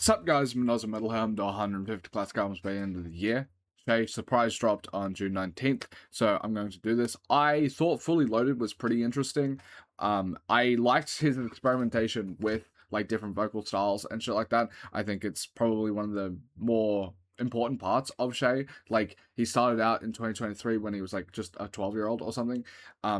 Sup guys, AUSSIE METALHEAD, I'm to 150 classic albums by the end of the year. Shay surprise dropped on June 19th, so I'm going to do this. I thought Fully Loaded was pretty interesting. I liked his experimentation with like different vocal styles and shit like that. I think it's probably one of the more important parts of Shay. Like, he started out in 2023 when he was like just a 12-year-old or something,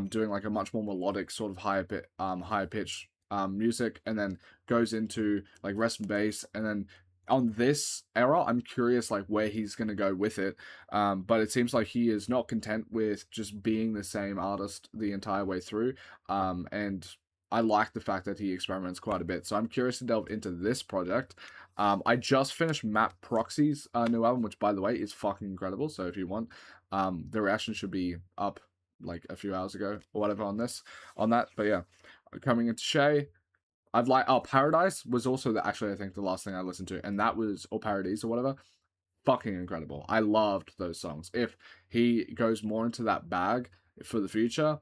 doing like a much more melodic sort of higher pitch music, and then goes into like rest and bass, and then on this era I'm curious like where he's gonna go with it, but it seems like he is not content with just being the same artist the entire way through, and I like the fact that he experiments quite a bit, so I'm curious to delve into this project. I just finished Matt Proxy's new album, which by the way is fucking incredible, so if you want, the reaction should be up like a few hours ago or whatever on that, but yeah. Coming into Shay, I've like Paradise was also actually I think the last thing I listened to, and that was, or Paradise or whatever, fucking incredible. I loved those songs. If he goes more into that bag for the future,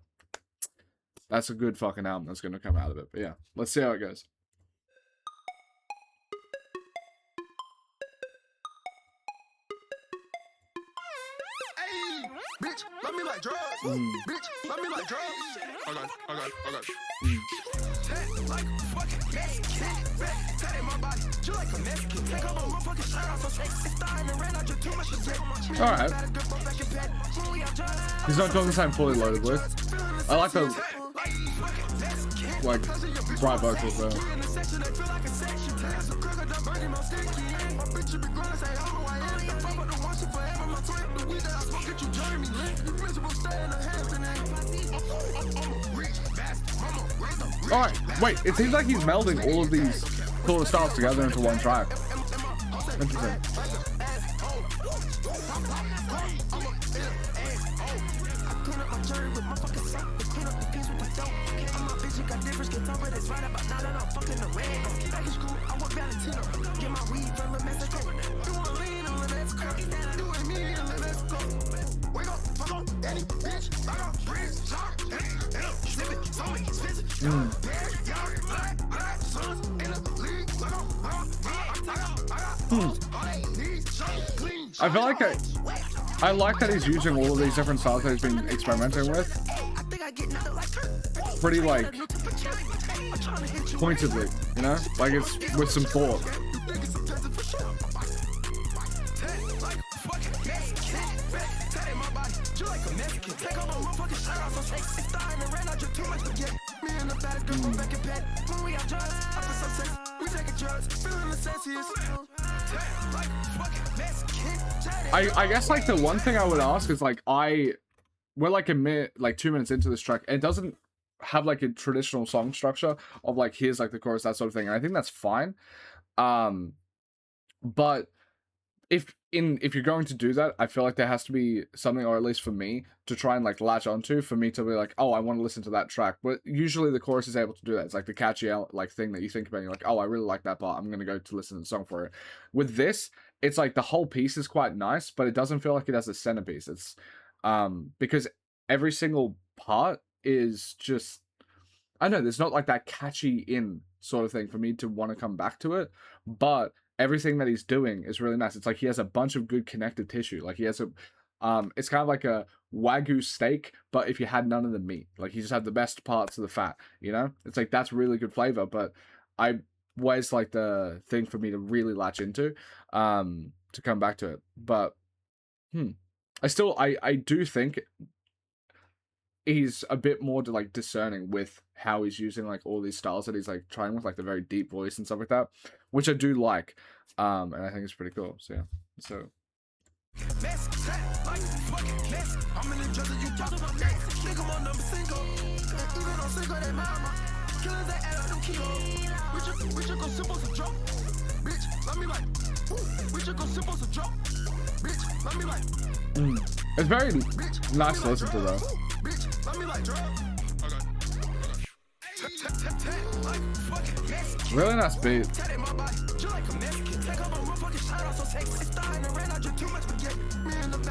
that's a good fucking album that's gonna come out of it. But yeah, let's see how it goes. Bitch, love me like drugs. Bitch, love me like drugs. Okay. Like fucking tat in my body, just like a Mexican. Take off my fucking shirt off, so it's starting to rain. I just too much to drink. Alright. He's not doing the same Fully Loaded with. I like the like bright vocals though. Alright, wait, it seems like he's melding all of these sort of styles together into one track. Interesting. I feel like I like that he's using all of these different styles that he's been experimenting with pretty like pointedly, you know, like it's with some thought. I guess like the one thing I would ask is like we're like a minute, like 2 minutes into this track, and it doesn't have like a traditional song structure of like here's like the chorus, that sort of thing, and I think that's fine. But if you're going to do that, I feel like there has to be something, or at least for me, to try and like latch onto, for me to be like, oh, I want to listen to that track. But usually the chorus is able to do that. It's like the catchy like thing that you think about, and you're like, oh, I really like that part, I'm gonna go to listen to the song for it. With this, it's like the whole piece is quite nice, but it doesn't feel like it has a centerpiece. It's because every single part is just, I don't know, there's not like that catchy in sort of thing for me to want to come back to it, but everything that he's doing is really nice. It's like he has a bunch of good connective tissue. Like he has a, it's kind of like a Wagyu steak, but if you had none of the meat, like he just had the best parts of the fat, you know? It's like, that's really good flavor, but where's like the thing for me to really latch into, to come back to it. But, I do think he's a bit more like discerning with how he's using like all these styles that he's like trying with, like the very deep voice and stuff like that, which I do like, and I think it's pretty cool. So yeah, so it's very nice to listen to though. Really nice beat.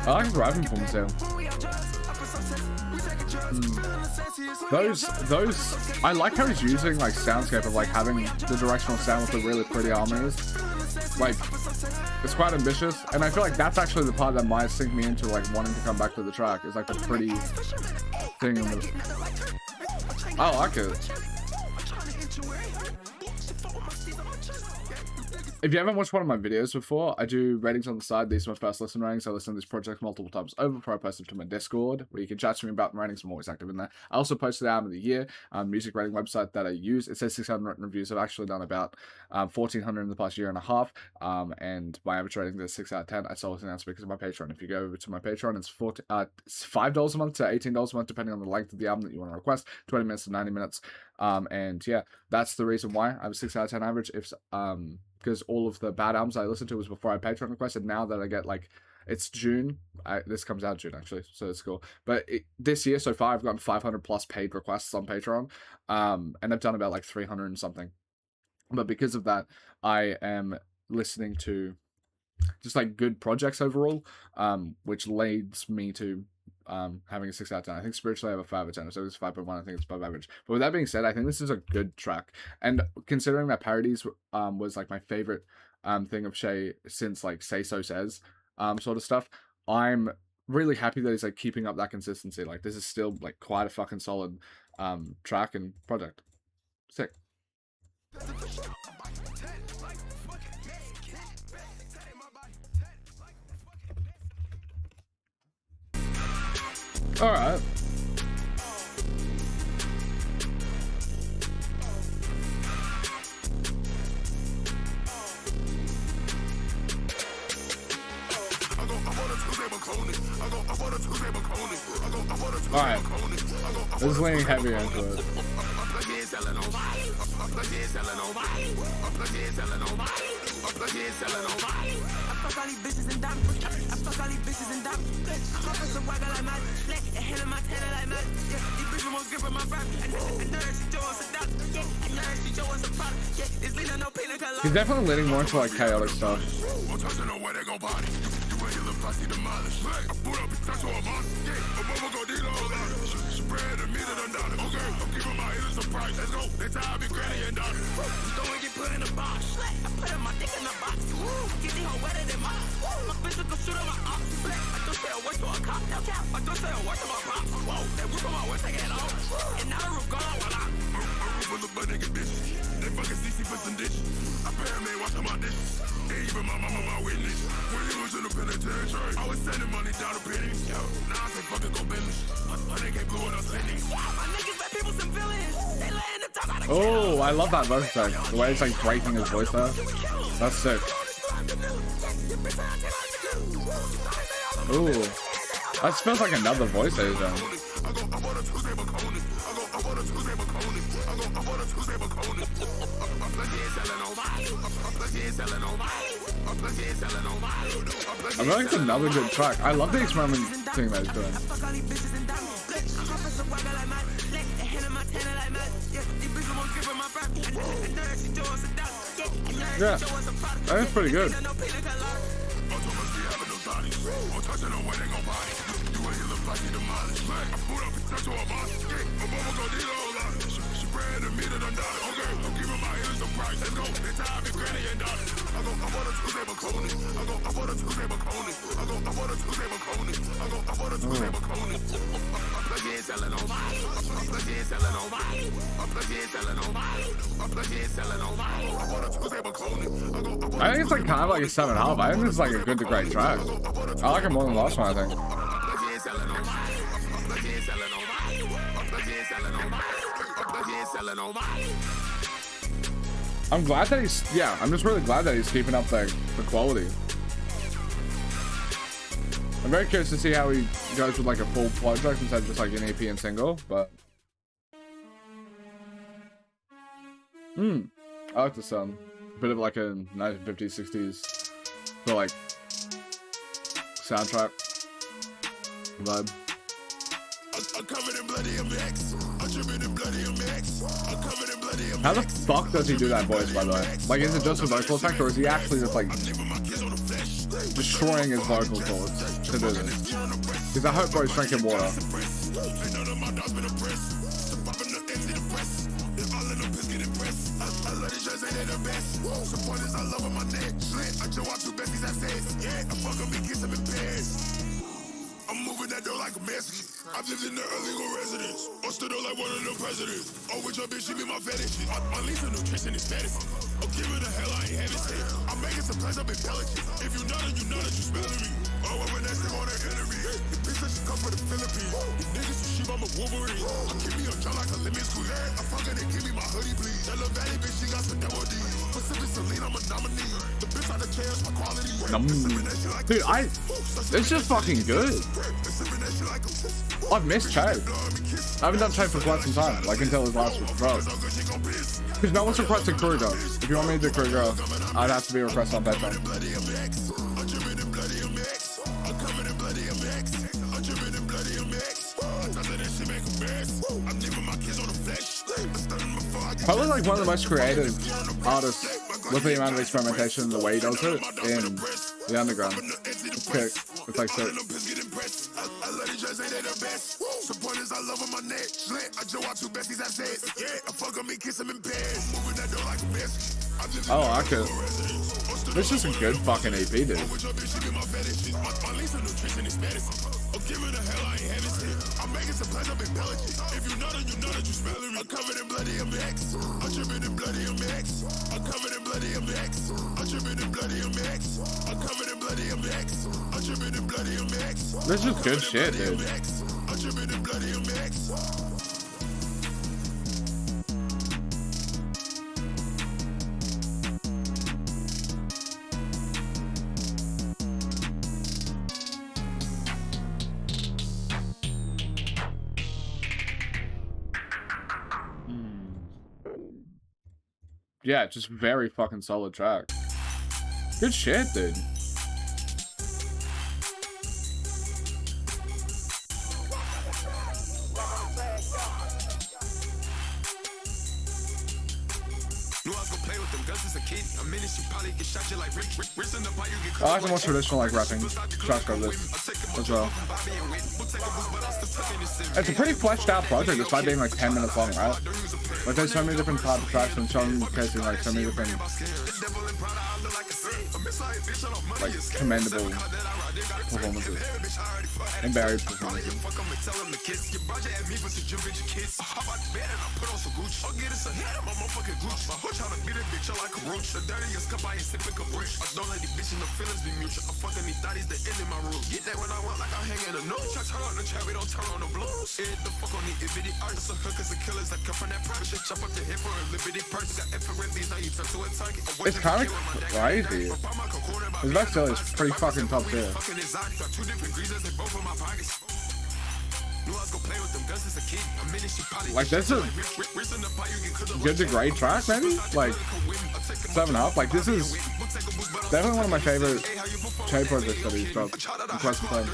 I like his rapping performance too. I like how he's using like soundscape of like having the directional sound with the really pretty harmonies. Like, it's quite ambitious, and I feel like that's actually the part that might sink me into like wanting to come back to the track. Is like the pretty thing on the... I like it. If you haven't watched one of my videos before, I do ratings on the side. These are my first listen ratings. I listen to this project multiple times over before I post them to my Discord, where you can chat to me about the ratings. I'm always active in there. I also posted the album of the year, music rating website that I use. It says 600 written reviews. I've actually done about 1,400 in the past year and a half, and my average rating is 6 out of 10. I sold it announced because of my Patreon. If you go over to my Patreon, it's $5 a month to $18 a month, depending on the length of the album that you want to request, 20 minutes to 90 minutes. And yeah, that's the reason why I have a 6 out of 10 average. If because all of the bad albums I listened to was before I Patreon requested. Now that I get like, it's June, this comes out June actually, so it's cool. But this year so far, I've gotten 500 plus paid requests on Patreon, and I've done about like 300 and something. But because of that, I am listening to just like good projects overall, which leads me to having a 6 out of 10. I think spiritually I have a 5 out of 10, so it's 5.1. I think it's above average. But with that being said, I think this is a good track. And considering that parodies was like my favorite thing of Shay since like Say So Says sort of stuff, I'm really happy that he's like keeping up that consistency. Like this is still like quite a fucking solid track and project. Sick. All right. All right. This is leaning heavier into it. He's definitely leaning more into like chaotic stuff. Even my mama my witness. When he was in the penitentiary, I was sending money down to pennies. Yo, now I say fucking go business. My nigga blew it up sending. My niggas let people some villains. They letting the top out of oh, I love that voice track. The way it's like breaking his voice there. That's sick. Ooh. That smells like another voice agent. I feel like it's another good track. I love the experimenting that he's doing. Yeah, that's pretty good. I think it's like kind of like a 7.5. I think this is like a good to great track. I like it more than the last one, I think. I'm glad that he's, yeah, I'm just really glad that he's keeping up the quality. I'm very curious to see how he goes with like a full project instead of just like an EP and single, but I like the sound. A bit of like a 1950s, 60s for like soundtrack vibe. How the fuck does he do that voice, by the way? Like, is it just a vocal effect, or is he actually just like destroying his vocal cords to do this? Because I hope bro's drinking water. I'm moving that door like a Mexican. I've lived in the illegal residence. Busted up like one of the presidents. Oh, with your bitch, she be my fetish. My Lisa nutrition is medicine. Oh, give her the hell, I ain't having sex. I'm making some plays up in Pelican. If you know that, you smelling me. Oh, I'm an extra on the enemy. The bitch that she come from the Philippines. You niggas some shit, I'm a Wolverine. I give me a jaw like a lemon squeeze. I fuck her, they give me my hoodie, please. That little valley bitch, she got some double D. Pacific Celine, I'm a nominee. The bitch out the chairs, my quality. Dude, this is fucking good. I've missed Shay. I haven't done Shay for quite some time, like until his last drop. Because no one's requested Kruger. If you want me to do Kruger, I'd have to be requested on Patreon. Probably like one of the most creative artists with the amount of experimentation and the way he does it in the underground. It's sick. It's like sick. Oh, I like it. This is a good fucking EP, dude. I'm making some plans up in Pelican. If you know that, you smelling me. I'm covered in bloody MX. I'm dripping in bloody MX. I'm covered in bloody MX. I'm dripping in bloody MX. I'm covered in bloody MX. I'm dripping in bloody MX. This is good shit, dude. I'm dripping in bloody MX. Yeah, just very fucking solid track. Good shit, dude. I like the more traditional like rapping track of this as well. It's a pretty fleshed out project despite being like 10 minutes long, right? Like there's so many different type of tracks and so many cases like so many different like commendable performances and varied performances. It's kind of crazy. His backstory is pretty fucking top tier. Like that's a good to great track, maybe? Like 7 up. Like this is definitely one of my favorite Shay projects that he's dropped in quite some time.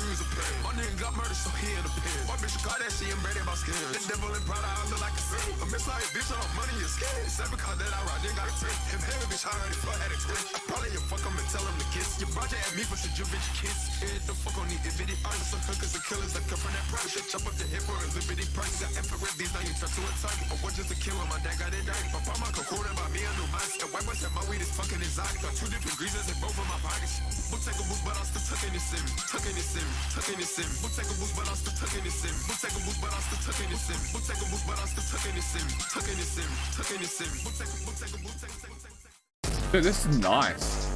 Dude, this is nice.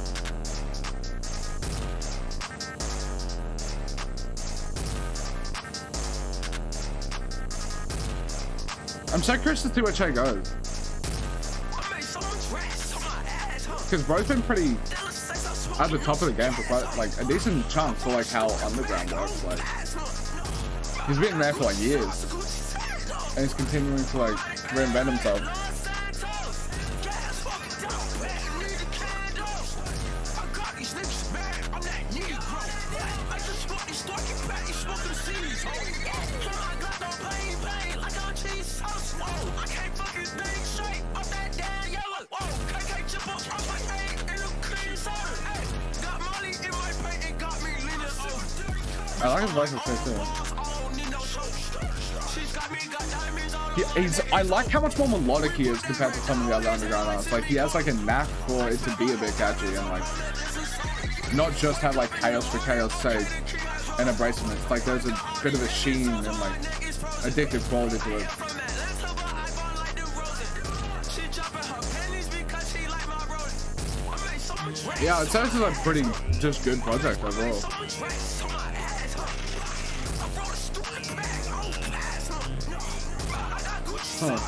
I'm so curious to see where Shay goes. Because bro's been pretty at the top of the game for quite like a decent chunk for like how underground works. Like he's been there for like years, and he's continuing to like reinvent himself. I like his voice too. I like how much more melodic he is compared to some of the other underground artists. Like, he has like a knack for it to be a bit catchy and like not just have like chaos for chaos sake and abrasiveness. It's like there's a bit of a sheen and like addictive quality to it. Yeah, it sounds like a pretty just good project overall. Huh.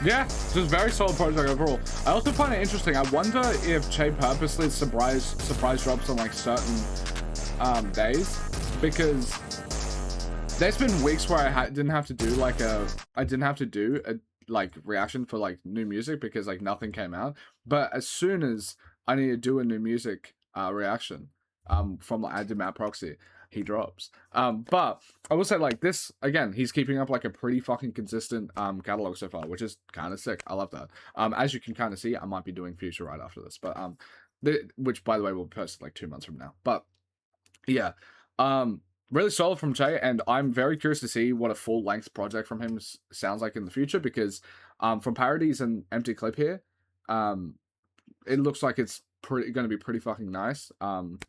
Yeah, just very solid project overall. I also find it interesting. I wonder if Shay purposely surprise drops on like certain days, because there's been weeks where I didn't have to do like a like reaction for like new music because like nothing came out. But as soon as I need to do a new music reaction from like I did Matt Proxy, he drops. But I will say like this again, he's keeping up like a pretty fucking consistent catalog so far, which is kind of sick. I love that. As you can kind of see, I might be doing Future right after this, but which by the way will post like 2 months from now. But yeah, really solid from Shay, and I'm very curious to see what a full length project from him sounds like in the future, because from parodies and empty clip here, it looks like it's going to be pretty fucking nice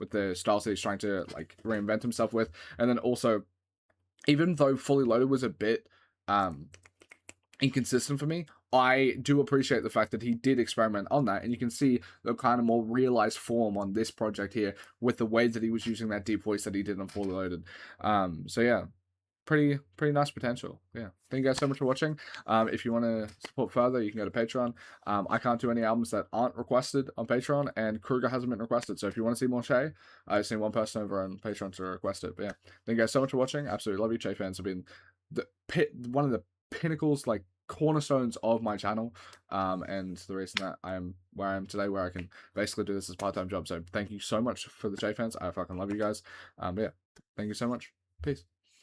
with the styles that he's trying to like reinvent himself with. And then also, even though Fully Loaded was a bit inconsistent for me, I do appreciate the fact that he did experiment on that, and you can see the kind of more realized form on this project here with the way that he was using that deep voice that he did on Fully Loaded. So yeah, pretty nice potential. Yeah, thank you guys so much for watching. If you want to support further, you can go to Patreon. I can't do any albums that aren't requested on Patreon, and Kruger hasn't been requested, so if you want to see more Shay, I've seen one person over on Patreon to request it. But yeah, thank you guys so much for watching. Absolutely love you. Shay fans have been one of the pinnacles, like cornerstones of my channel, and the reason that I am where I am today, where I can basically do this as a part-time job. So thank you so much for the Shay fans. I fucking love you guys. But yeah, thank you so much. Peace.